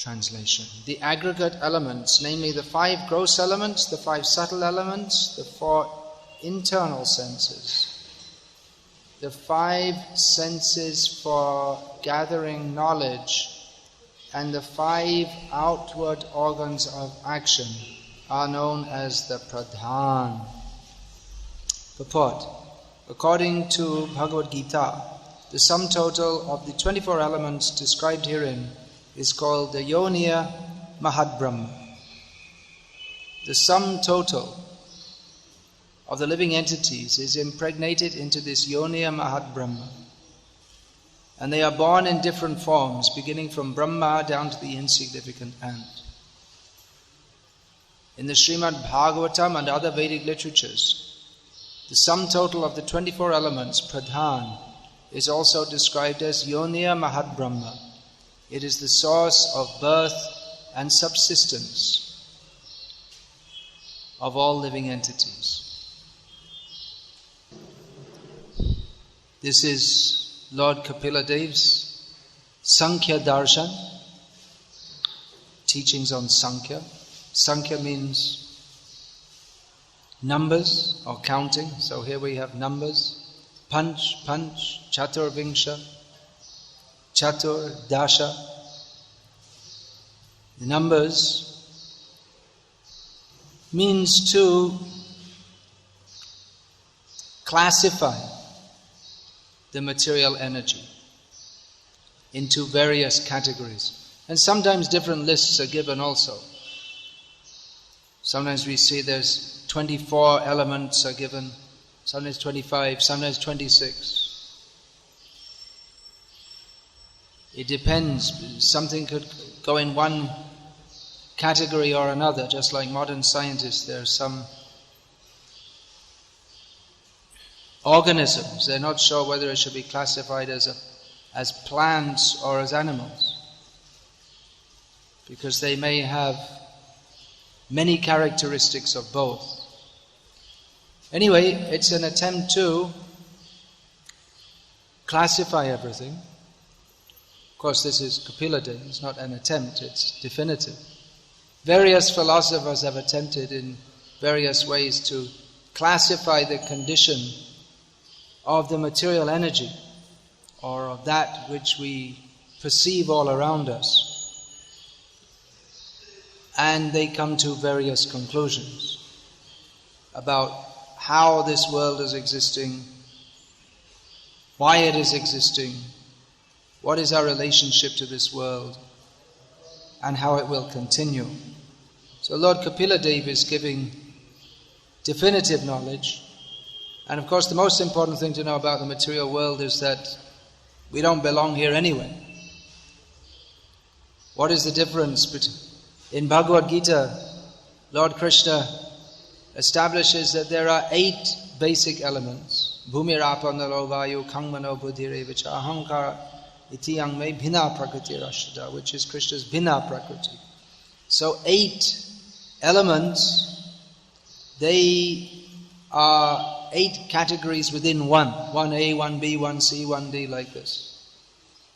translation. The aggregate elements, namely the 5 gross elements, the 5 subtle elements, the 4 internal senses, the 5 senses for gathering knowledge, and the 5 outward organs of action are known as the pradhan. Purport. According to Bhagavad Gita, the sum total of the 24 elements described herein is called the Yoniya Mahadbrahma. The sum total of the living entities is impregnated into this Yoniya Mahadbrahma. And they are born in different forms, beginning from Brahma down to the insignificant ant. In the Srimad Bhagavatam and other Vedic literatures, the sum total of the 24 elements, pradhan, is also described as Yoniya Mahadbrahma. It is the source of birth and subsistence of all living entities. This is Lord Kapila Dev's Sankhya Darshan, teachings on Sankhya. Sankhya means numbers or counting. So here we have numbers. Panch, Chatur Vingsha, Chatur, Dasha. The numbers means to classify the material energy into various categories. And sometimes different lists are given also. Sometimes we see there's 24 elements are given, sometimes 25, sometimes 26. It depends. Something could go in one category or another, just like modern scientists. There are some organisms, they're not sure whether it should be classified as plants or as animals, because they may have many characteristics of both. Anyway, it's an attempt to classify everything. Of course, this is Kapila Dev, it's not an attempt, it's definitive. Various philosophers have attempted in various ways to classify the condition of the material energy, or of that which we perceive all around us. And they come to various conclusions about how this world is existing, why it is existing, what is our relationship to this world, and how it will continue. So Lord Kapila Dev is giving definitive knowledge. And of course the most important thing to know about the material world is that we don't belong here anyway. What is the difference between... In Bhagavad Gita, Lord Krishna establishes that there are 8 basic elements. Bhumirapo nalo vayu kangmano buddhirevacha ahankara iti yangme bhina prakriti rashada, which is Krishna's bhina prakriti. So 8 elements, they are 8 categories within one. 1A, 1B, 1C, 1D, like this.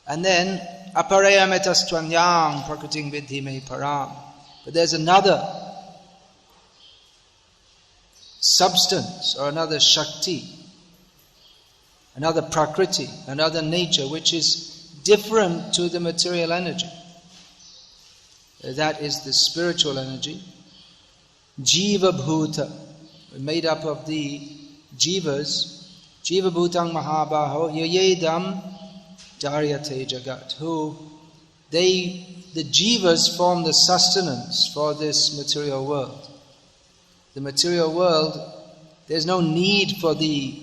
And then, aparaya metastvanyang prakriting vidhi me param. But there's another substance or another shakti, another prakriti, another nature which is different to the material energy. That is the spiritual energy. Jiva bhuta, made up of the jivas. Jiva bhutang mahabaho yayedam daryate jagat, who the jivas form the sustenance for this material world. The material world, there's no need for the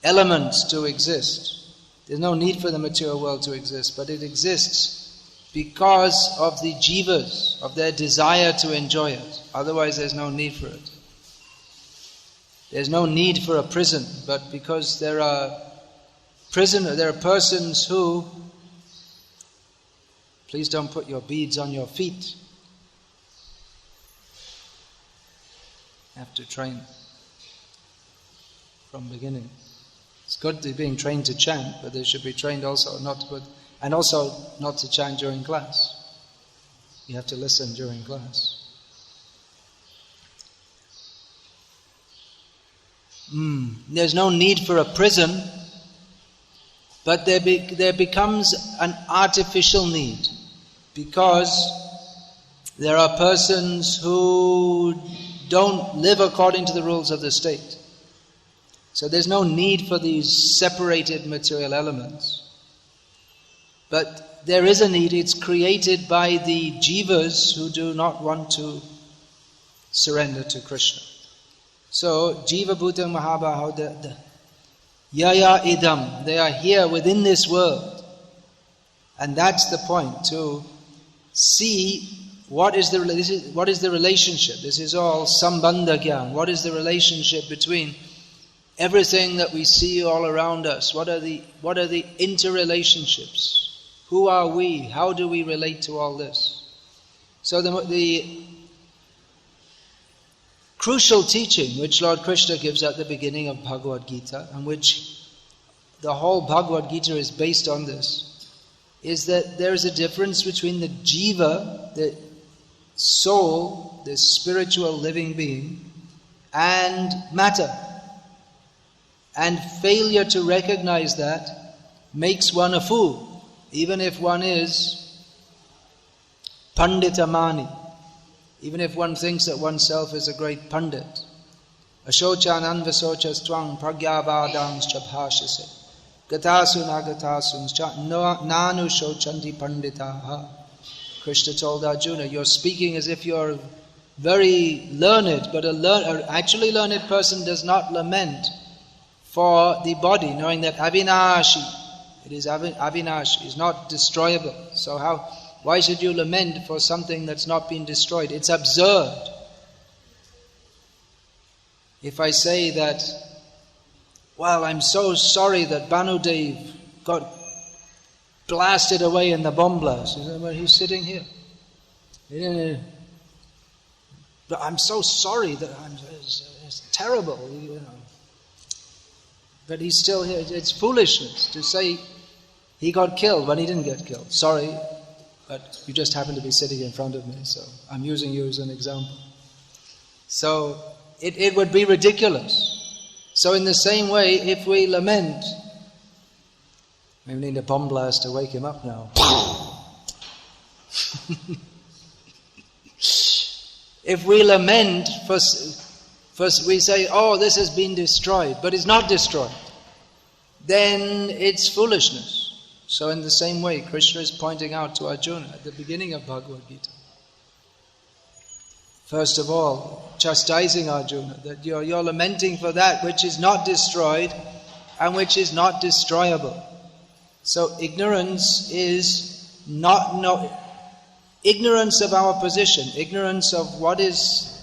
elements to exist. There's no need for the material world to exist, but it exists because of the jivas, of their desire to enjoy it. Otherwise there's no need for it. There's no need for a prison, but because there are persons who... Please don't put your beads on your feet. You have to train from beginning. It's good to being trained to chant, but they should be trained also not to put, and also not to chant during class. You have to listen during class. There's no need for a prison, but there becomes an artificial need, because there are persons who don't live according to the rules of the state. So there's no need for these separated material elements. But there is a need, it's created by the jivas who do not want to surrender to Krishna. So, jiva bhutang mahabaho, the yaya idam, they are here within this world. And that's the point, to see what is the relationship. This is all sambandha gyan. What is the relationship between everything that we see all around us? What are the interrelationships? Who are we? How do we relate to all this? So the crucial teaching which Lord Krishna gives at the beginning of Bhagavad Gita, and which the whole Bhagavad Gita is based on this, is that there is a difference between the jiva, the soul, the spiritual living being, and matter. And failure to recognize that makes one a fool, even if one is panditamani, even if one thinks that oneself is a great pandit. Ashocha anvasochas twang pragyavadams chabhashase gatasun agatasun cha nanu shochanti panditaha. Krishna told Arjuna, you're speaking as if you're very learned, but an actually learned person does not lament for the body, knowing that avinashi, it is avinashi, is not destroyable. So why should you lament for something that's not been destroyed? It's absurd. If I say that, well, I'm so sorry that Banudev got blasted away in the bomb blast. Well, he's sitting here. But I'm so sorry that it's terrible, But he's still here. It's foolishness to say he got killed when he didn't get killed. Sorry, but you just happen to be sitting in front of me, so I'm using you as an example. So it would be ridiculous. So in the same way, if we lament, we need a bomb blast to wake him up now. If we lament, first we say, oh, this has been destroyed, but it's not destroyed, then it's foolishness. So in the same way, Krishna is pointing out to Arjuna at the beginning of Bhagavad Gita. First of all, chastising Arjuna, that you're lamenting for that which is not destroyed and which is not destroyable. So ignorance is ignorance of our position, ignorance of what is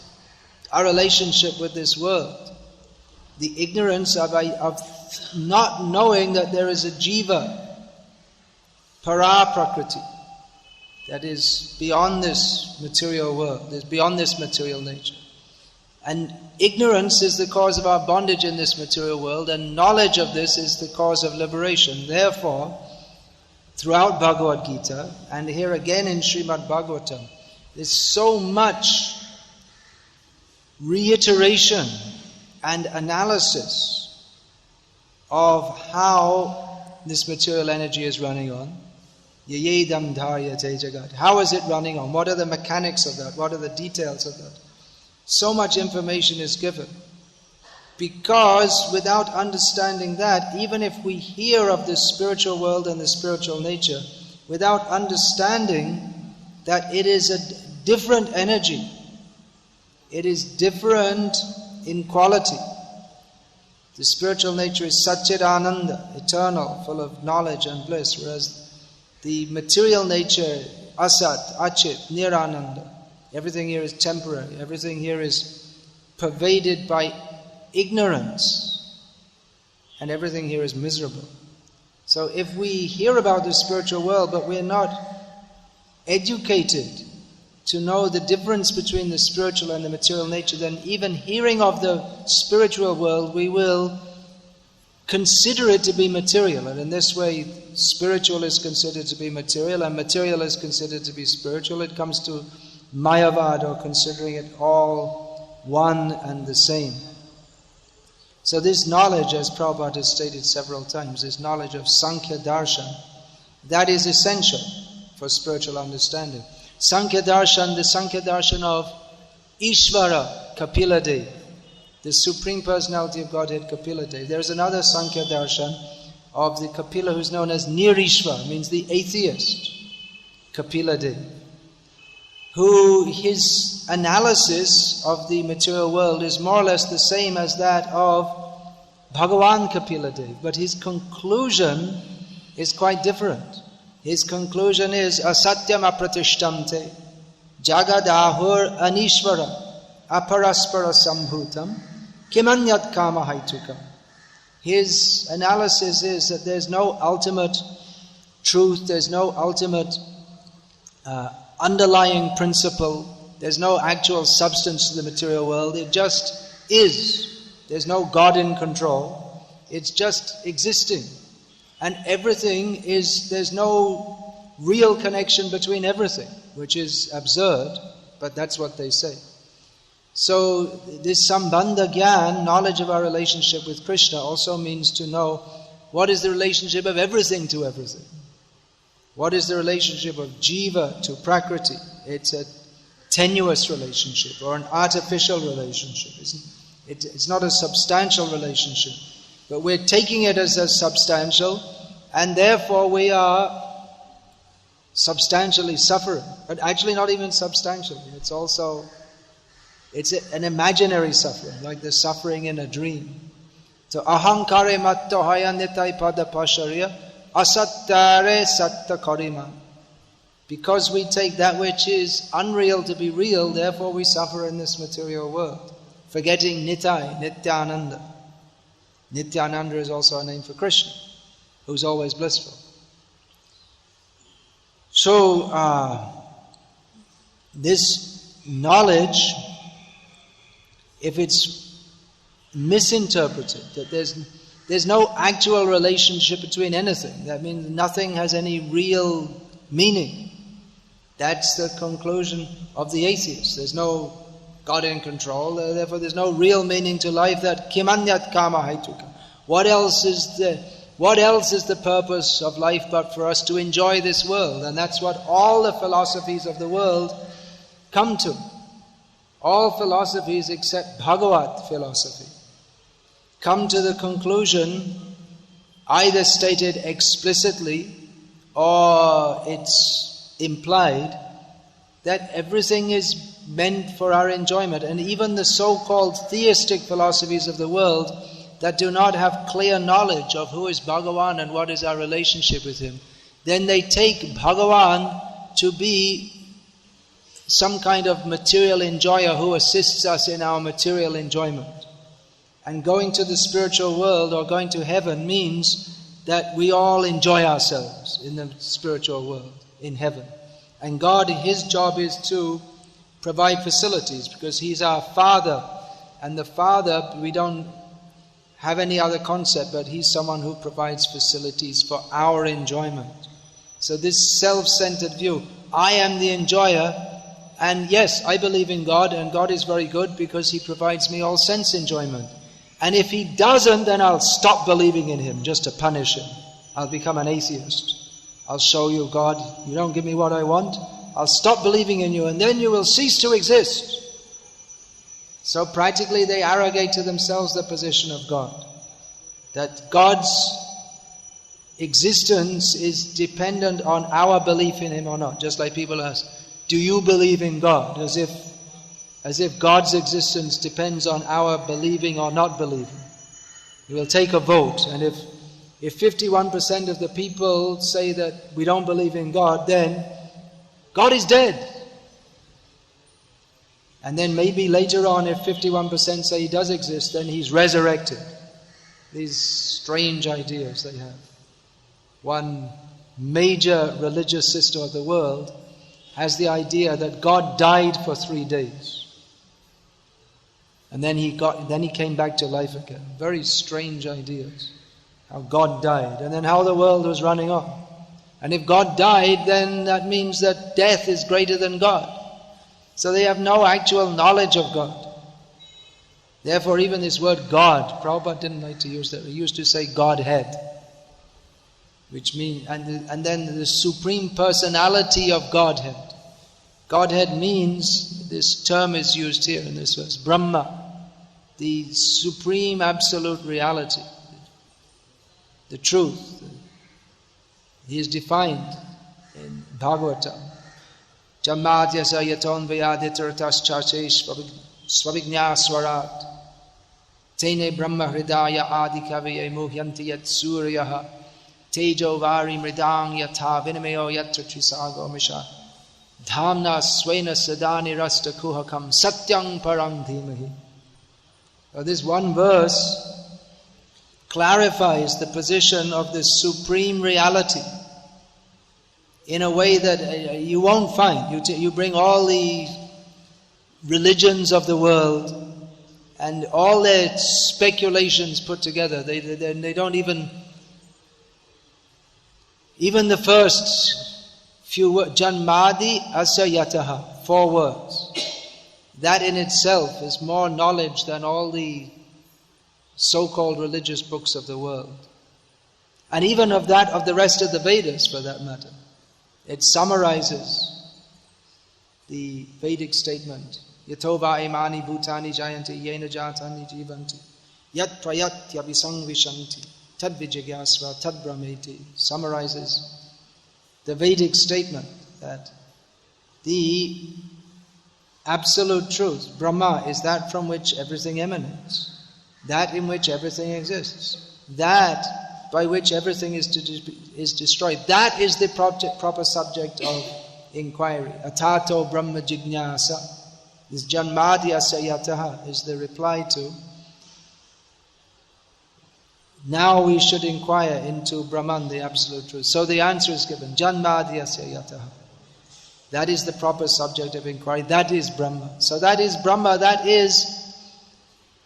our relationship with this world, the ignorance of not knowing that there is a jiva, para prakriti, that is beyond this material world, is beyond this material nature. And ignorance is the cause of our bondage in this material world, and knowledge of this is the cause of liberation. Therefore, throughout Bhagavad Gita, and here again in Srimad Bhagavatam, there's so much reiteration and analysis of how this material energy is running on. Yayedam dharyate jagat. How is it running on? What are the mechanics of that? What are the details of that? So much information is given. Because without understanding that, even if we hear of the spiritual world and the spiritual nature, without understanding that it is a different energy, it is different in quality. The spiritual nature is Satchidananda, eternal, full of knowledge and bliss, whereas the material nature, Asat, Achit, Nirananda, everything here is temporary, everything here is pervaded by ignorance, and everything here is miserable. So if we hear about the spiritual world, but we're not educated to know the difference between the spiritual and the material nature, then even hearing of the spiritual world, we will consider it to be material, and in this way spiritual is considered to be material and material is considered to be spiritual. It comes to Mayavad, or considering it all one and the same. So this knowledge, as Prabhupada has stated several times, this knowledge of Sankhya Darshan, that is essential for spiritual understanding. Sankhya Darshan, the Sankhya Darshan of Ishvara Kapila Dev, the Supreme Personality of Godhead Kapila Dev. There's another Sankhya Darshan of the Kapila who's known as Nirishva, means the atheist, Kapila Dev, who his analysis of the material world is more or less the same as that of Bhagavan Kapila Dev, but his conclusion is quite different. His conclusion is asatyam apratishtamte jagadahur anishvara aparaspara sambhutam kimanyat kama haitukam. His analysis is that there's no ultimate truth, there's no ultimate underlying principle, there's no actual substance to the material world, it just is. There's no God in control, it's just existing. And everything is, there's no real connection between everything, which is absurd, but that's what they say. So this Sambandha Gyan, knowledge of our relationship with Krishna, also means to know what is the relationship of everything to everything. What is the relationship of Jiva to Prakriti? It's a tenuous relationship or an artificial relationship. It's not a substantial relationship. But we're taking it as a substantial, and therefore we are substantially suffering. But actually not even substantially. It's an imaginary suffering, like the suffering in a dream. So ahankare matto hayanitai pada pasharya asattare satta karima. Because we take that which is unreal to be real, therefore we suffer in this material world. Forgetting Nitai, Nityananda. Nityananda is also a name for Krishna, who's always blissful. So, this knowledge, if it's misinterpreted, that there's no actual relationship between anything, that means nothing has any real meaning. That's the conclusion of the atheists. There's no God in control, therefore there's no real meaning to life. That kimanyat kama haituka. What else is the purpose of life but for us to enjoy this world? And that's what all the philosophies of the world come to. All philosophies except Bhagavat philosophy come to the conclusion, either stated explicitly or it's implied, that everything is meant for our enjoyment. And even the so-called theistic philosophies of the world that do not have clear knowledge of who is Bhagavan and what is our relationship with him, then they take Bhagavan to be some kind of material enjoyer who assists us in our material enjoyment. And going to the spiritual world or going to heaven means that we all enjoy ourselves in the spiritual world, in heaven. And God, his job is to provide facilities, because he's our Father. And the Father, we don't have any other concept, but he's someone who provides facilities for our enjoyment. So this self-centered view, I am the enjoyer, and yes, I believe in God, and God is very good because he provides me all sense enjoyment. And if he doesn't, then I'll stop believing in him just to punish him. I'll become an atheist. I'll show you, God, you don't give me what I want, I'll stop believing in you, and then you will cease to exist. So practically they arrogate to themselves the position of God, that God's existence is dependent on our belief in him or not. Just like people ask, do you believe in God? As if God's existence depends on our believing or not believing. We will take a vote, and if 51% of the people say that we don't believe in God, then God is dead. And then maybe later on, if 51% say he does exist, then he's resurrected. These strange ideas they have. One major religious system of the world has the idea that God died for 3 days. And then he came back to life again. Very strange ideas. how God died, and then how the world was running on. And if God died, then that means that death is greater than God. So they have no actual knowledge of God. Therefore, even this word God, Prabhupada didn't like to use that. He used to say Godhead, which means, and then the supreme personality of Godhead. Godhead means, this term is used here in this verse, Brahma, the supreme absolute reality, the truth. He is defined in Bhagavatam. Jammadhyasa yaton vyaditartas chachesh svavignya swarat tene brahma hridaya adikaviye muhyanti yat suryaha tejo vari mridang yatha vinamayo yatra trisago misha dhamna svena sadani rasta kuhakam satyang parang dhimahi. This one verse clarifies the position of this supreme reality in a way that you won't find. You bring all the religions of the world and all their speculations put together. They don't even the first few words, Janmadi Asya Yataha, 4 words. That in itself is more knowledge than all the so-called religious books of the world. And even of the rest of the Vedas for that matter. It summarizes the Vedic statement. Yatova imani bhutani jayanti yena jatani jivanti yat prayatya visangvishanti tad vijigyasva tad brahmeti. Summarizes the Vedic statement that the absolute truth, Brahma, is that from which everything emanates, that in which everything exists, that by which everything is destroyed. That is the proper subject of inquiry. Atato Brahma Jignasa. This Janmadya Sayataha is the reply to, now we should inquire into Brahman, the absolute truth. So the answer is given, Janmadya Sayataha. That is the proper subject of inquiry. That is Brahma. So that is Brahma. That is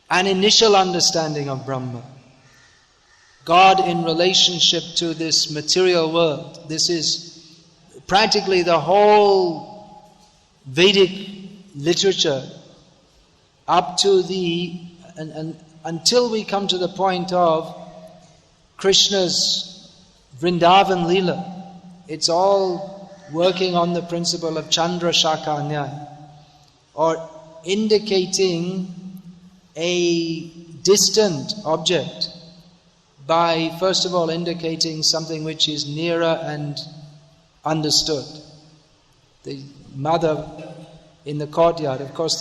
an initial understanding of Brahma. God in relationship to this material world. This is practically the whole Vedic literature up to until we come to the point of Krishna's Vrindavan Leela. It's all working on the principle of Chandra Shaka Nyaya, or indicating a distant object by first of all indicating something which is nearer and understood. The mother in the courtyard, of course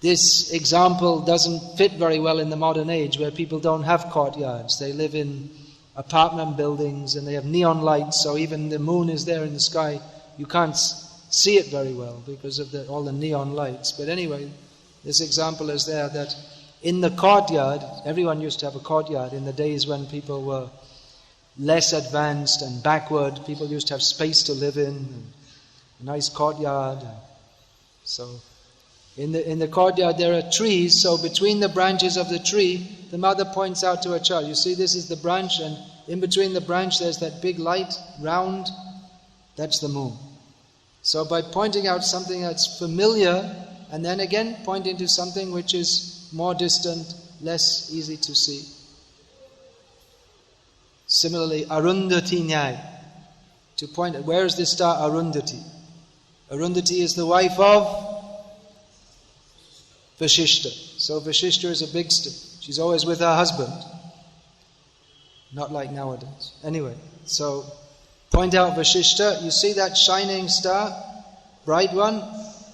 this example doesn't fit very well in the modern age where people don't have courtyards. They live in apartment buildings and they have neon lights, so even the moon is there in the sky, you can't see it very well because of all the neon lights. But anyway, this example is there that in the courtyard, everyone used to have a courtyard in the days when people were less advanced and backward. People used to have space to live in, and a nice courtyard. So in the courtyard there are trees, so between the branches of the tree, the mother points out to her child, you see this is the branch, and in between the branch there's that big light, round, that's the moon. So by pointing out something that's familiar, and then again pointing to something which is more distant, less easy to see. Similarly, Arundhati Nyaya, to point at where is the star Arundhati? Arundhati is the wife of Vashishta. So Vashishta is a big star. She's always with her husband. Not like nowadays. Anyway, so point out Vashishta. You see that shining star? Bright one?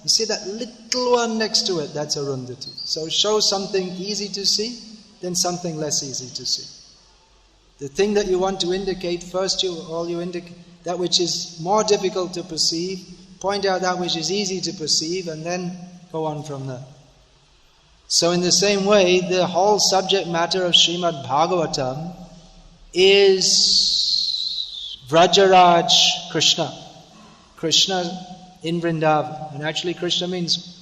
You see that little one next to it? That's Arundhati. So show something easy to see, then something less easy to see. The thing that you want to indicate, first you indicate that which is more difficult to perceive, point out that which is easy to perceive, and then go on from there. So in the same way, the whole subject matter of Srimad Bhagavatam is Vrajaraj Krishna. Krishna in Vrindavan. And actually Krishna means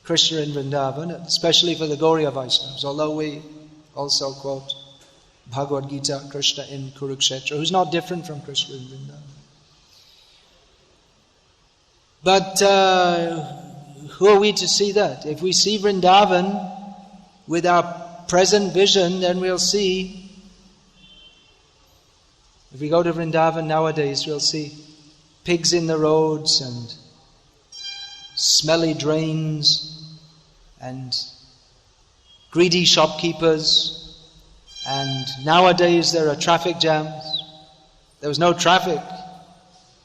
Krishna in Vrindavan, especially for the Gauriya Vaishnavas, although we also quote Bhagavad Gita, Krishna in Kurukshetra, who's not different from Krishna in Vrindavan. But who are we to see that? If we see Vrindavan with our present vision, then we'll see, if we go to Vrindavan nowadays, we'll see pigs in the roads and smelly drains and greedy shopkeepers, and nowadays there are traffic jams. There was no traffic.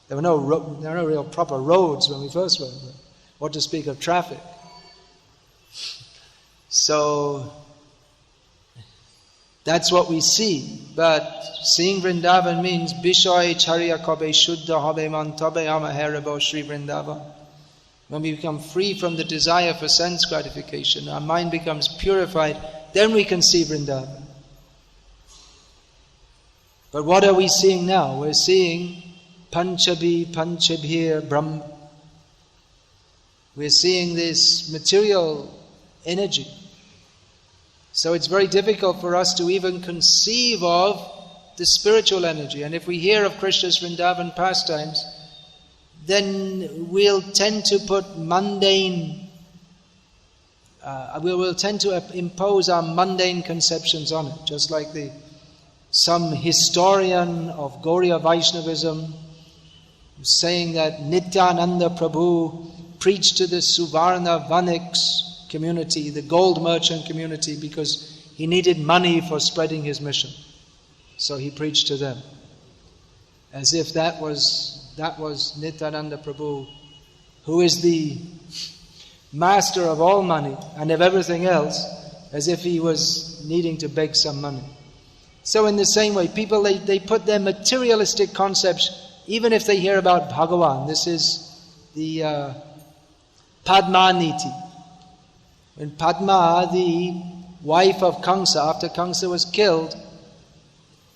There were no real proper roads when we first went there. What to speak of traffic? So that's what we see. But seeing Vrindavan means Bishoy Charya Kobe Shuddha Habe Man Tabe Amaherabo Shri Vrindavan. When we become free from the desire for sense gratification, our mind becomes purified, then we can see Vrindavan. But what are we seeing now? We're seeing Panchabhir Brahma. We're seeing this material energy. So it's very difficult for us to even conceive of the spiritual energy. And if we hear of Krishna's Vrindavan pastimes, then we'll tend to put mundane, we'll tend to impose our mundane conceptions on it. Just like some historian of Gauriya Vaishnavism saying that Nityananda Prabhu preached to the Suvarna Vaniks community, the gold merchant community, because he needed money for spreading his mission. So he preached to them. As if that was Nityananda Prabhu, who is the master of all money and of everything else, as if he was needing to beg some money. So in the same way, people, they put their materialistic concepts, even if they hear about Bhagavan. This is the Padma Niti. When Padma, the wife of Kamsa, after Kamsa was killed,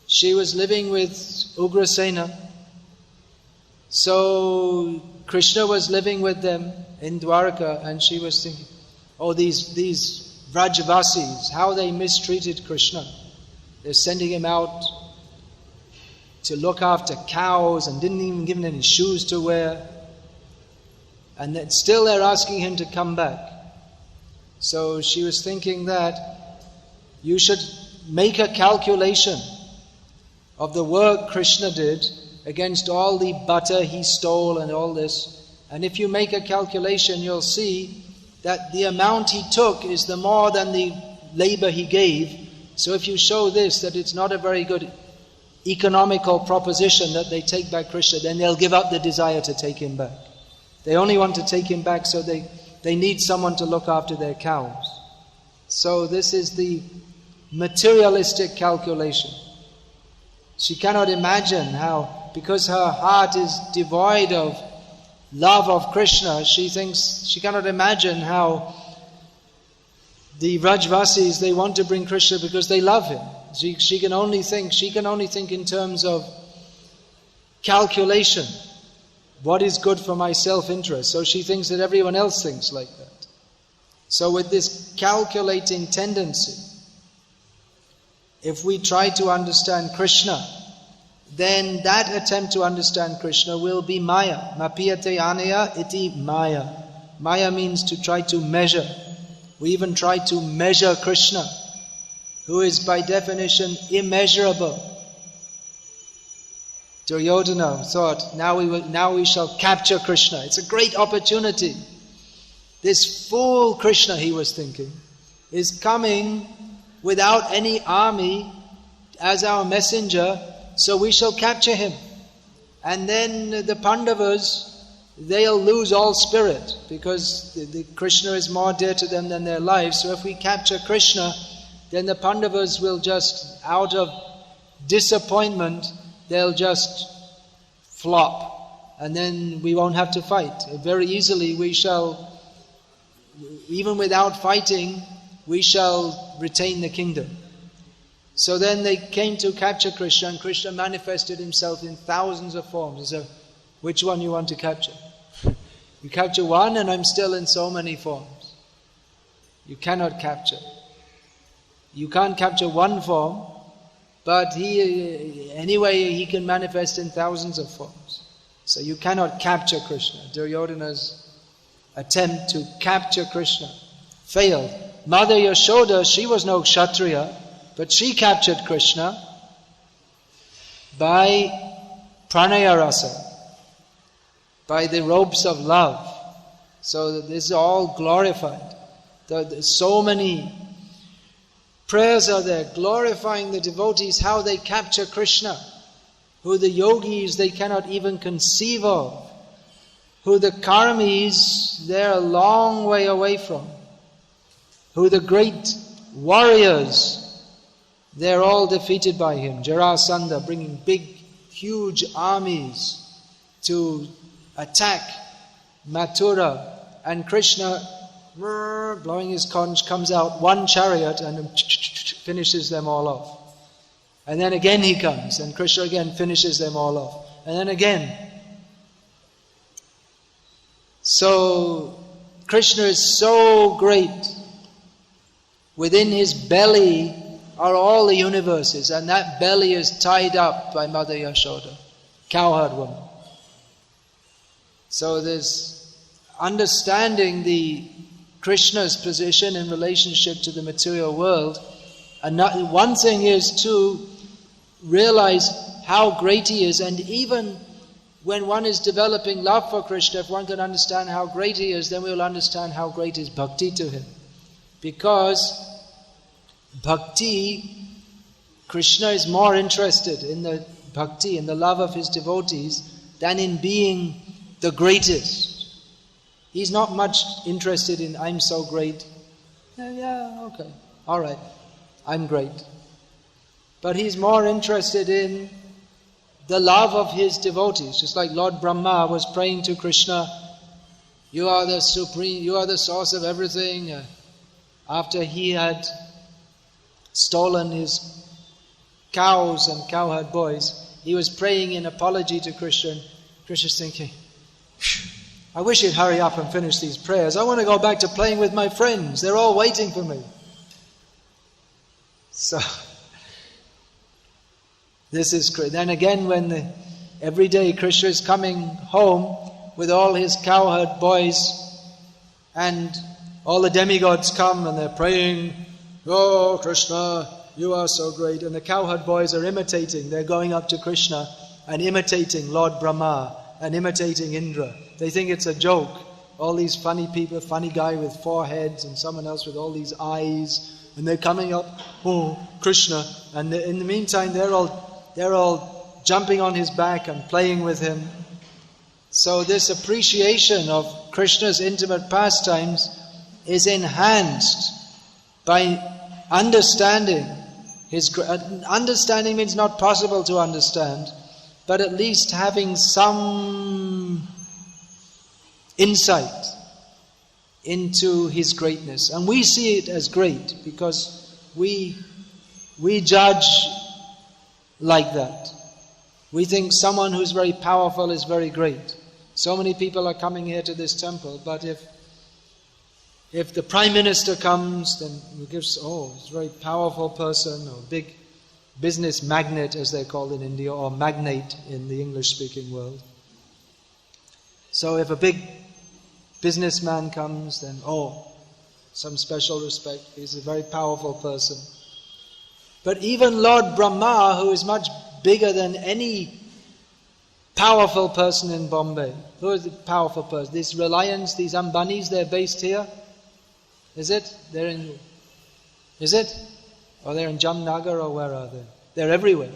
she was living with Ugrasena. So Krishna was living with them in Dwarka, and she was thinking, oh, these Vrajavasis, how they mistreated Krishna. They're sending him out to look after cows and didn't even give him any shoes to wear. And then still they're asking him to come back. So she was thinking that you should make a calculation of the work Krishna did against all the butter he stole and all this. And if you make a calculation, you'll see that the amount he took is the more than the labor he gave. So if you show this, that it's not a very good economical proposition that they take back Krishna, then they'll give up the desire to take him back. They only want to take him back so they need someone to look after their cows. So this is the materialistic calculation. She cannot imagine how, because her heart is devoid of love of Krishna, she cannot imagine how the Vrajvasis, they want to bring Krishna because they love him. She can only think in terms of calculation. What is good for my self-interest? So she thinks that everyone else thinks like that. So with this calculating tendency, if we try to understand Krishna, then that attempt to understand Krishna will be Maya. Mapiyate anaya iti Maya. Maya means to try to measure. We even try to measure Krishna, who is by definition immeasurable. Duryodhana thought, now we shall capture Krishna. It's a great opportunity. This fool Krishna, he was thinking, is coming without any army as our messenger, so we shall capture him. And then the Pandavas, they'll lose all spirit, because the Krishna is more dear to them than their lives. So if we capture Krishna, then the Pandavas will just, out of disappointment, they'll just flop, and then we won't have to fight. Very easily we shall, even without fighting, we shall retain the kingdom. So then they came to capture Krishna, and Krishna manifested himself in thousands of forms. So, which one you want to capture? You capture one and I'm still in so many forms. You cannot capture. You can't capture one form But he can manifest in thousands of forms. So you cannot capture Krishna. Duryodhana's attempt to capture Krishna failed. Mother Yashoda, she was no Kshatriya, but she captured Krishna by pranaya rasa, by the ropes of love. So this is all glorified. There's so many prayers are there glorifying the devotees, how they capture Krishna, who the yogis they cannot even conceive of, who the karmis they're a long way away from, who the great warriors they're all defeated by him. Jarasandha bringing big, huge armies to attack Mathura, and Krishna, blowing his conch, comes out one chariot and finishes them all off. And then again he comes, and Krishna again finishes them all off. And then again. So Krishna is so great. Within his belly are all the universes, and that belly is tied up by Mother Yashoda, cowherd woman. So there's understanding the Krishna's position in relationship to the material world. And one thing is to realize how great he is, and even when one is developing love for Krishna, if one can understand how great he is, then we will understand how great is bhakti to him. Because bhakti, Krishna is more interested in the bhakti, in the love of his devotees, than in being the greatest. He's not much interested in, I'm so great. Yeah, okay, all right, I'm great. But he's more interested in the love of his devotees. Just like Lord Brahma was praying to Krishna, you are the supreme, you are the source of everything. After he had stolen his cows and cowherd boys, he was praying in apology to Krishna. Krishna's thinking, I wish he'd hurry up and finish these prayers. I want to go back to playing with my friends. They're all waiting for me. So, this is great. Then again, when every day Krishna is coming home with all his cowherd boys, and all the demigods come and they're praying, oh Krishna, you are so great. And the cowherd boys are imitating. They're going up to Krishna and imitating Lord Brahma and imitating Indra. They think it's a joke. All these funny people, funny guy with 4 heads and someone else with all these eyes, and they're coming up, oh Krishna, and in the meantime they're all jumping on his back and playing with him. So this appreciation of Krishna's intimate pastimes is enhanced by understanding. Understanding means not possible to understand, but at least having some insight into his greatness. And we see it as great because we judge like that. We think someone who's very powerful is very great. So many people are coming here to this temple, but if the Prime Minister comes, then we give, he's a very powerful person, or big business magnate as they're called in India, or magnate in the English-speaking world. So if a big businessman comes, then some special respect, he's a very powerful person. But even Lord Brahma, who is much bigger than any powerful person in Bombay. Who is the powerful person? These Reliance, these Ambanis, they're based here? Is it? Is it? Or they're in Jamnagar, or where are they? They're everywhere.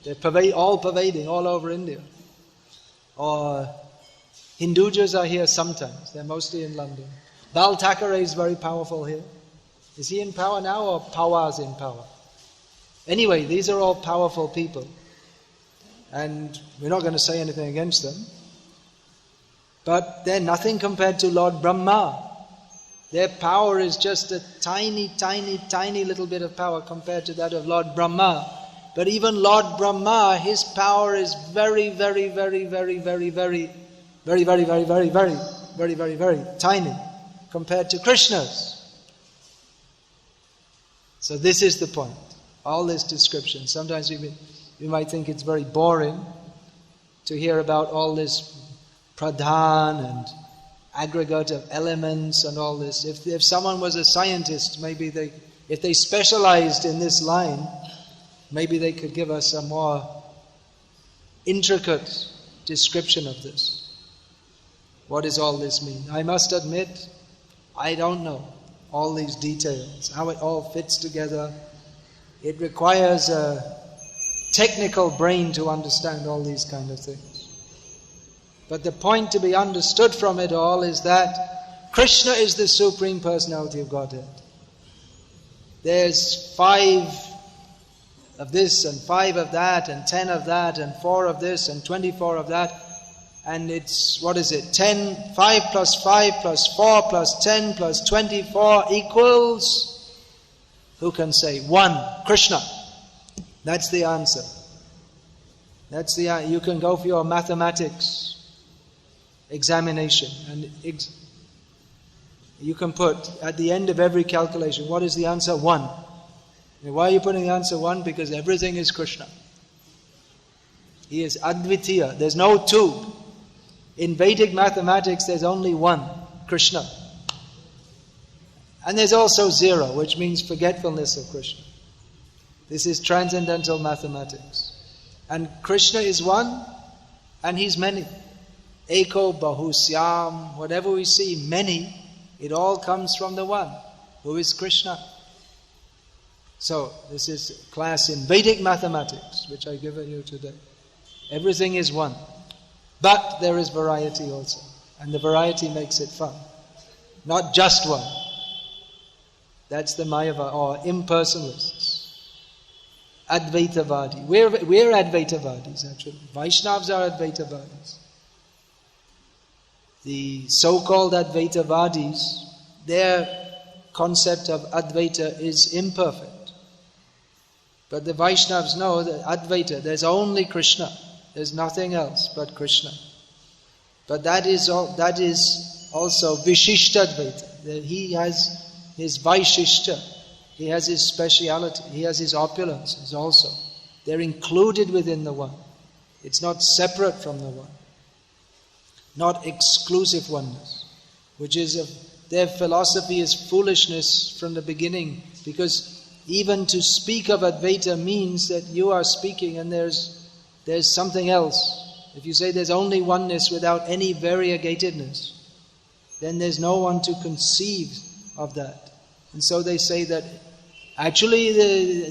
They're all pervading, all over India. Or Hindujas are here sometimes. They're mostly in London. Bal Thackeray is very powerful here. Is he in power now, or Pawar's in power? Anyway, these are all powerful people. And we're not going to say anything against them. But they're nothing compared to Lord Brahma. Their power is just a tiny, tiny, tiny little bit of power compared to that of Lord Brahma. But even Lord Brahma, his power is very, very, very, very, very, very, very, very, very, very, very, very, very, very tiny compared to Krishna's. So this is the point. All this description. Sometimes we might think it's very boring to hear about all this pradhan and aggregate of elements and all this. If someone was a scientist, maybe if they specialized in this line, maybe they could give us a more intricate description of this. What does all this mean? I must admit, I don't know all these details, how it all fits together. It requires a technical brain to understand all these kind of things. But the point to be understood from it all is that Krishna is the Supreme Personality of Godhead. There's 5 of this and 5 of that and 10 of that and 4 of this and 24 of that. And it's, 5 plus 5 plus 4 plus 10 plus 24 equals, who can say? 1, Krishna. That's the answer. You can go for your mathematics examination and you can put at the end of every calculation, what is the answer? 1. Why are you putting the answer 1? Because everything is Krishna. He is Advitiya. There's no 2. In Vedic mathematics, there's only 1, Krishna. And there's also 0, which means forgetfulness of Krishna. This is transcendental mathematics. And Krishna is 1, and He's many. Eko Bahusyam, whatever we see, many, it all comes from the 1, who is Krishna. So, this is class in Vedic mathematics, which I give you today. Everything is 1. But there is variety also. And the variety makes it fun. Not just 1. That's the Mayava, or impersonalists. Advaitavadi. We're Advaitavadis actually. Vaishnavas are Advaitavadis. The so-called Advaitavadis, their concept of Advaita is imperfect. But the Vaishnavas know that Advaita, there's only Krishna. There's nothing else but Krishna. But that is also Vishishta Advaita. He has his Vaishishta. He has his speciality. He has his opulences also. They're included within the 1. It's not separate from the 1. Not exclusive oneness. Which is, their philosophy is foolishness from the beginning. Because even to speak of Advaita means that you are speaking and there's something else. If you say there's only oneness without any variegatedness, then there's no one to conceive of that. And so they say that actually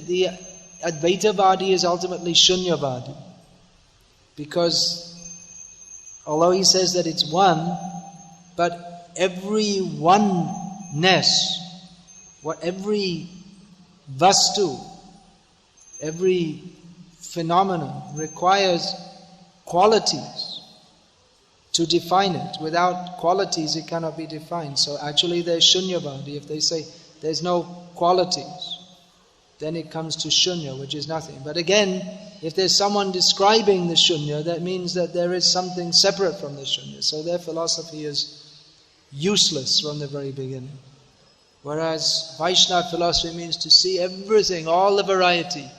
the Advaitavadi is ultimately Shunyavadi. Because although he says that it's 1, but every oneness, every vastu, every phenomenon requires qualities to define it. Without qualities it cannot be defined. So actually there's Shunyavadi. If they say there's no qualities, then it comes to Shunya, which is nothing. But again, if there's someone describing the Shunya, that means that there is something separate from the Shunya. So their philosophy is useless from the very beginning. Whereas Vaishnava philosophy means to see everything, all the variety,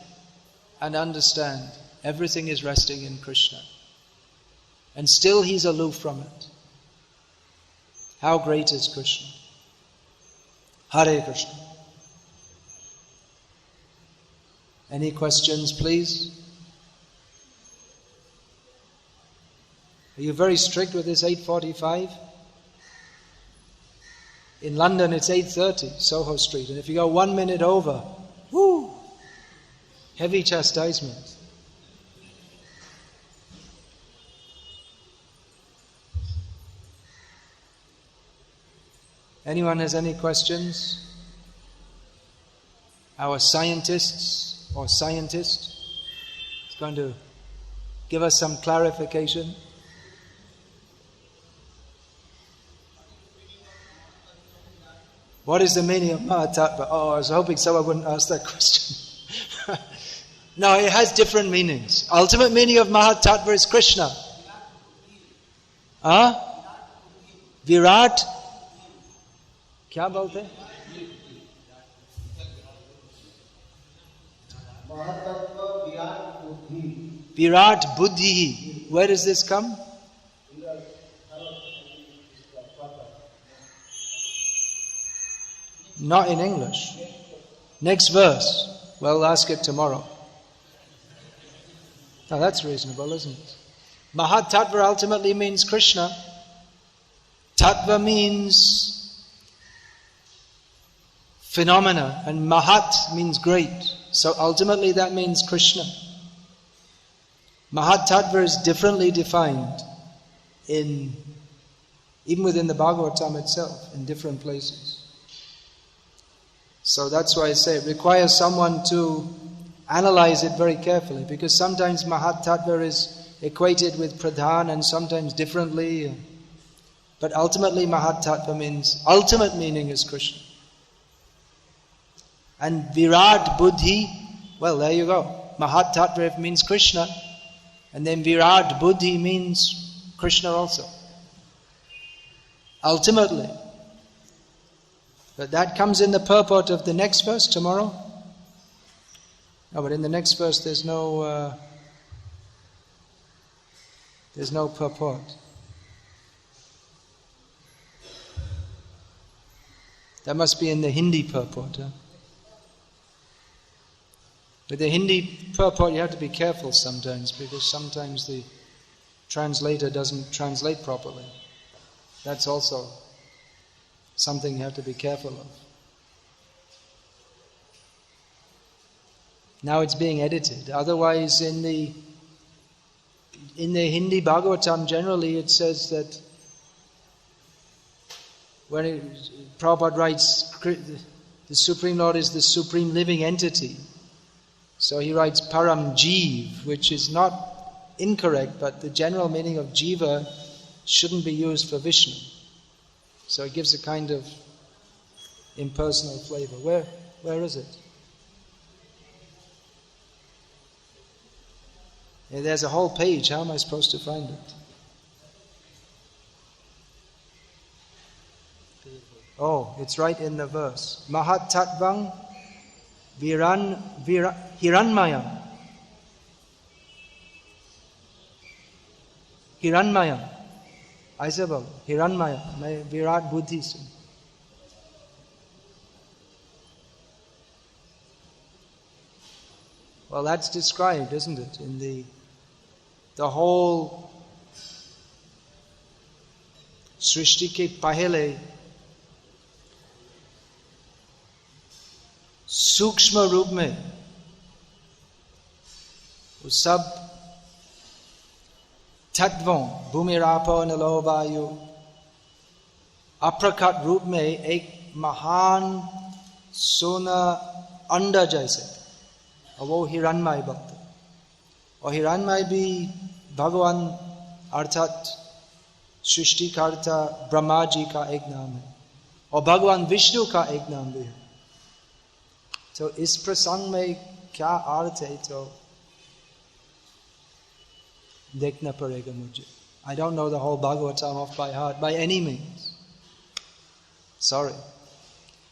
and understand everything is resting in Krishna. And still He's aloof from it. How great is Krishna? Hare Krishna. Any questions, please? Are you very strict with this 8:45? In London it's 8:30, Soho Street. And if you go 1 minute over, whoo, heavy chastisement. Anyone has any questions? Our scientist is going to give us some clarification. What is the meaning of Mahatattva? Oh, I was hoping someone wouldn't ask that question. No, it has different meanings. Ultimate meaning of Mahatattva is Krishna. Virat? क्या बोलते हैं? Virat Buddhi. Where does this come? Not in English. Next verse. Well, I'll ask it tomorrow. Now that's reasonable, isn't it? Mahat Tattva ultimately means Krishna. Tattva means phenomena, and Mahat means great. So ultimately that means Krishna. Mahat Tattva is differently defined even within the Bhagavatam itself, in different places. So that's why I say it requires someone to analyze it very carefully, because sometimes Mahat Tattva is equated with Pradhan and sometimes differently. But ultimately Mahat Tattva means, ultimate meaning is Krishna. And Virat Buddhi, well, there you go. Mahat Tattva means Krishna, and then Virat Buddhi means Krishna also. Ultimately. But that comes in the purport of the next verse tomorrow. No, but in the next verse there's no purport. That must be in the Hindi purport. Huh? With the Hindi purport you have to be careful sometimes, because sometimes the translator doesn't translate properly. That's also something you have to be careful of. Now it's being edited. Otherwise in the Hindi Bhagavatam generally it says that when Prabhupada writes the Supreme Lord is the supreme living entity. So he writes Param Jeev, which is not incorrect, but the general meaning of Jiva shouldn't be used for Vishnu. So it gives a kind of impersonal flavor. Where is it? Yeah, there's a whole page. How am I supposed to find it? Oh, it's right in the verse. Mahat Tattvang Hiranmayam. Hiranmayam. ऐसे बोलो हिरण्मय मैं विराट बुद्धि से. Well, that's described, isn't it, in the whole सृष्टि के पहले सूक्ष्म रूप में वो सब तत्वों भूमि रापो नलो वायु अप्रकट रूप में एक महान सोना अंडा जैसे, और वो हिरण्मय भक्त. और हिरण्मय भी भगवान अर्थात सृष्टिकर्ता ब्रह्मा जी का एक नाम है, और भगवान विष्णु का एक नाम भी है. तो इस प्रसंग में क्या अर्थ है तो देखना पड़ेगा मुझे. I don't know the whole Bhagavatam off by heart by any means. Sorry.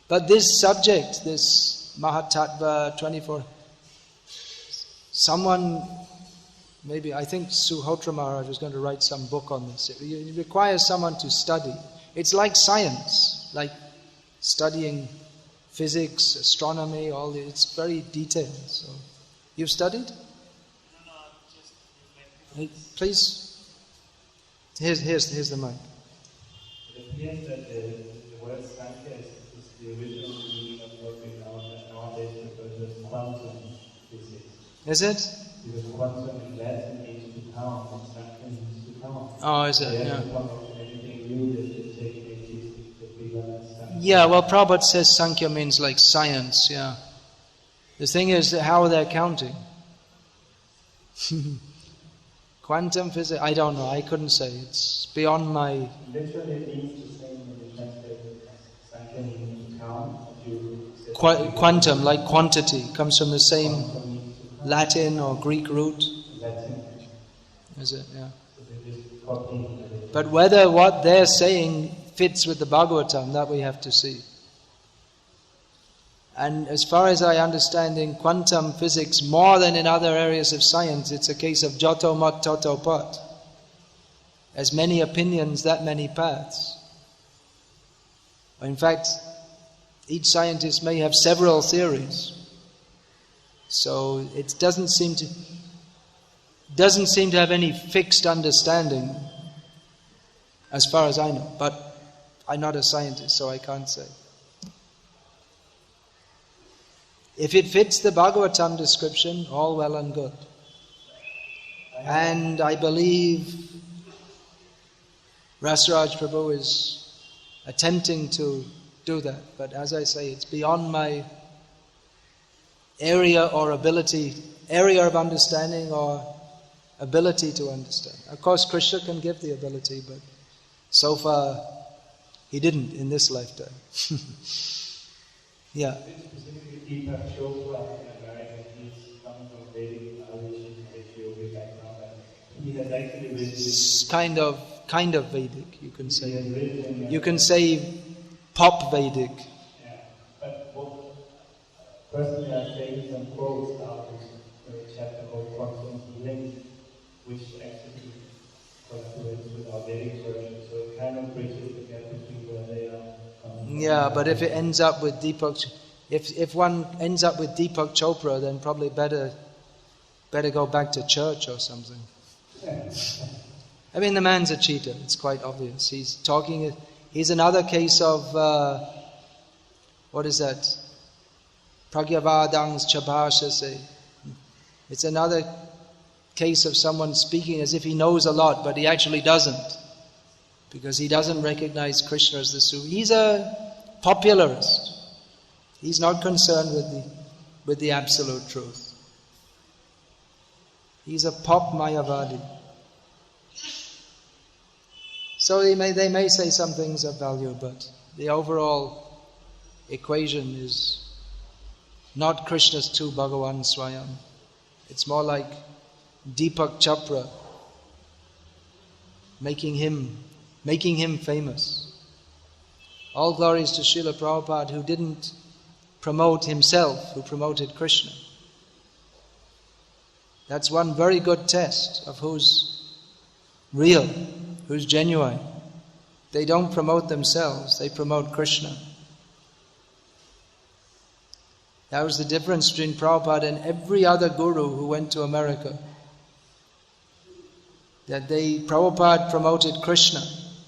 But this subject, this Mahatattva 24, someone, maybe, I think Suhotra Maharaj was going to write some book on this. It requires someone to study. It's like science, like studying physics, astronomy, all this. It's very detailed. So, you've studied? Please, here's the mic. It appears that the word Sankhya is the original meaning of what we nowadays refer to as quantum physics. Is it? Because quantum in Latin means to count, and Sankhya means to count. Oh, is it? Yeah. Anything new that exists that we learn as Sankhya. Yeah, well, Prabhupada says Sankhya means like science, yeah. The thing is that how they're counting. Quantum physics, I don't know, I couldn't say. It's beyond my... Literally it means the same when you translate it as Sankhya means to count. Quantum, like quantity, comes from the same Latin or Greek root. Latin. Is it? Yeah. So they're just copying it. But whether what they're saying fits with the Bhagavatam, that we have to see. And as far as I understand in quantum physics, more than in other areas of science, it's a case of joto mat toto pat. As many opinions, that many paths. In fact, each scientist may have several theories. So it doesn't seem to have any fixed understanding, as far as I know. But I'm not a scientist, so I can't say. If it fits the Bhagavatam description, all well and good. And I believe Rasaraj Prabhu is attempting to do that. But as I say, it's beyond my area of understanding or ability to understand. Of course, Krishna can give the ability, but so far he didn't in this lifetime. Yeah. Specifically, Deepak Chopra, he's coming from Vedic knowledge and yoga background, and he has actually written. It's kind of Vedic, you can say. You can say pop Vedic. Yeah, but personally, I've taken some quotes out of a chapter called Proximate Healing, which actually collaborates with our Vedic version, so it kind of bridges the gap between where they are. Yeah, but if it ends up with Deepak, if one ends up with Deepak Chopra, then probably better go back to church or something. I mean, the man's a cheater. It's quite obvious. He's another case of what is that? Pragyavadang's Chabhashase. It's another case of someone speaking as if he knows a lot, but he actually doesn't. Because he doesn't recognize Krishna as the Supreme. He's a popularist. He's not concerned with the absolute truth. He's a pop Mayavadi. So they may say some things of value, but the overall equation is not Krishna's tu Bhagavan Swayam. It's more like Deepak Chopra making him famous. All glories to Srila Prabhupada, who didn't promote himself, who promoted Krishna. That's one very good test of who's real, who's genuine. They don't promote themselves, they promote Krishna. That was the difference between Prabhupada and every other guru who went to America. That Prabhupada promoted Krishna.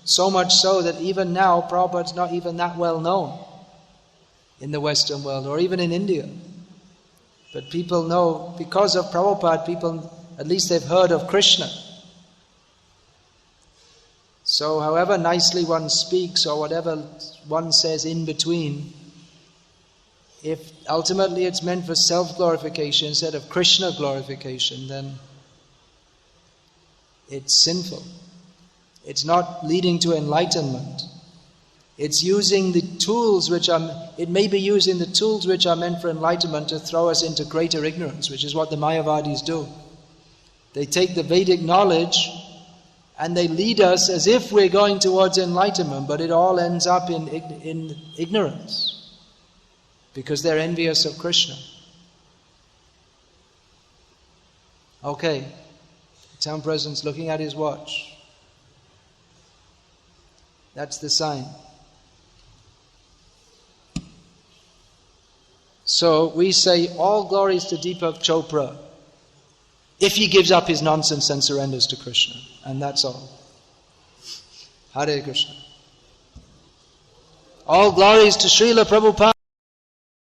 So much so that even now, Prabhupada's not even that well known in the Western world, or even in India. But people know, because of Prabhupada, at least they've heard of Krishna. So however nicely one speaks, or whatever one says in between, if ultimately it's meant for self-glorification instead of Krishna glorification, then it's sinful. It's not leading to enlightenment. It's using the tools it may be using the tools which are meant for enlightenment to throw us into greater ignorance, which is what the Mayavadis do. They take the Vedic knowledge and they lead us as if we're going towards enlightenment, but it all ends up in ignorance. Because they're envious of Krishna. Okay, the town president's looking at his watch. That's the sign. So we say all glories to Deepak Chopra if he gives up his nonsense and surrenders to Krishna. And that's all. Hare Krishna. All glories to Srila Prabhupada.